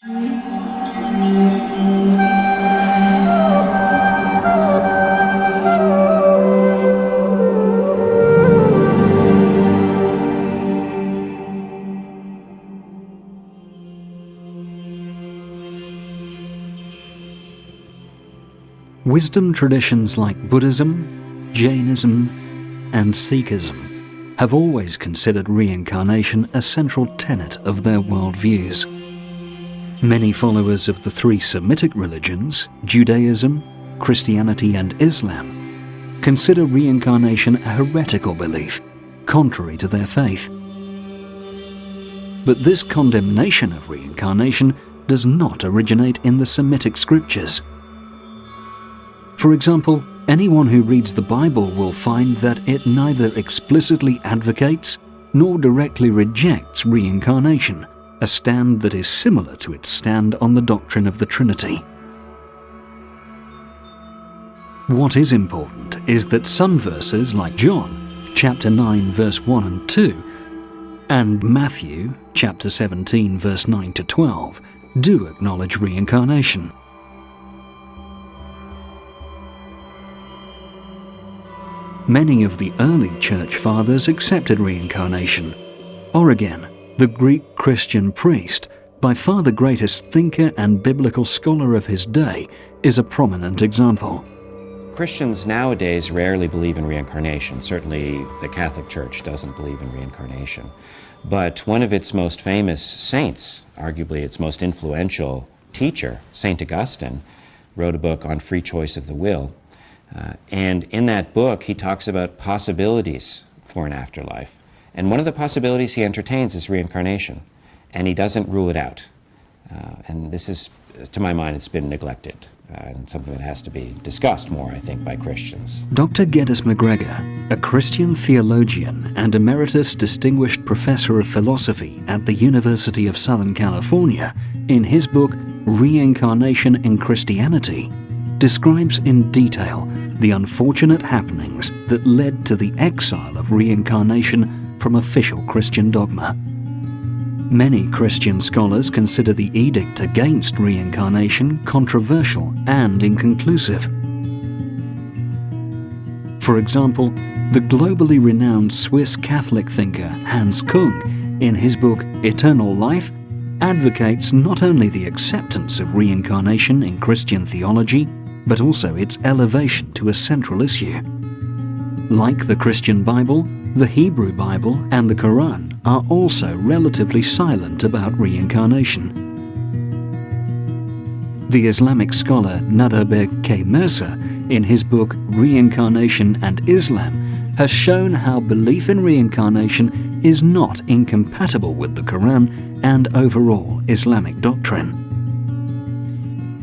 Wisdom traditions like Buddhism, Jainism, and Sikhism have always considered reincarnation a central tenet of their worldviews. Many followers of the three Semitic religions, Judaism, Christianity, and Islam, consider reincarnation a heretical belief, contrary to their faith. But this condemnation of reincarnation does not originate in the Semitic scriptures. For example, anyone who reads the Bible will find that it neither explicitly advocates nor directly rejects reincarnation, a stand that is similar to its stand on the doctrine of the Trinity. What is important is that some verses like John, chapter 9, verse 1 and 2, and Matthew, chapter 17, verse 9 to 12, do acknowledge reincarnation. Many of the early church fathers accepted reincarnation. Origen, the Greek Christian priest, by far the greatest thinker and biblical scholar of his day, is a prominent example. Christians nowadays rarely believe in reincarnation. Certainly the Catholic Church doesn't believe in reincarnation. But one of its most famous saints, arguably its most influential teacher, St. Augustine, wrote a book on free choice of the will. And in that book, he talks about possibilities for an afterlife. And one of the possibilities he entertains is reincarnation. And he doesn't rule it out. And this is, to my mind, it's been neglected. And something that has to be discussed more, I think, by Christians. Dr. Geddes McGregor, a Christian theologian and emeritus distinguished professor of philosophy at the University of Southern California, in his book Reincarnation in Christianity, describes in detail the unfortunate happenings that led to the exile of reincarnation from official Christian dogma. Many Christian scholars consider the edict against reincarnation controversial and inconclusive. For example, the globally renowned Swiss Catholic thinker Hans Kung, in his book Eternal Life, advocates not only the acceptance of reincarnation in Christian theology, but also its elevation to a central issue. Like the Christian Bible, the Hebrew Bible and the Quran are also relatively silent about reincarnation. The Islamic scholar Nader K. Mercer, in his book Reincarnation and Islam, has shown how belief in reincarnation is not incompatible with the Quran and overall Islamic doctrine.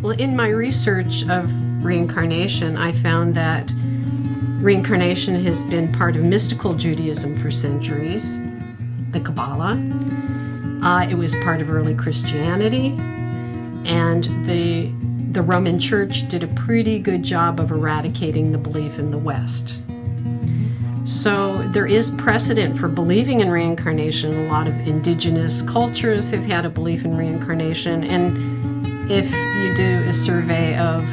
Well, in my research of reincarnation, I found that reincarnation has been part of mystical Judaism for centuries, the Kabbalah. It was part of early Christianity, and the Roman Church did a pretty good job of eradicating the belief in the West. So there is precedent for believing in reincarnation. A lot of indigenous cultures have had a belief in reincarnation, and if you do a survey of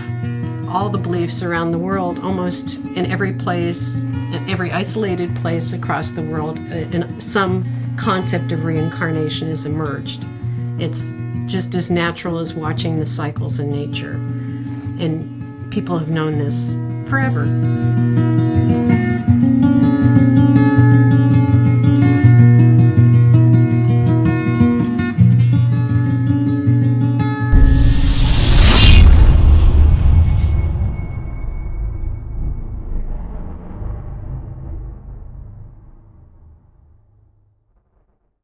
all the beliefs around the world, almost in every place, in every isolated place across the world, some concept of reincarnation has emerged. It's just as natural as watching the cycles in nature. And people have known this forever.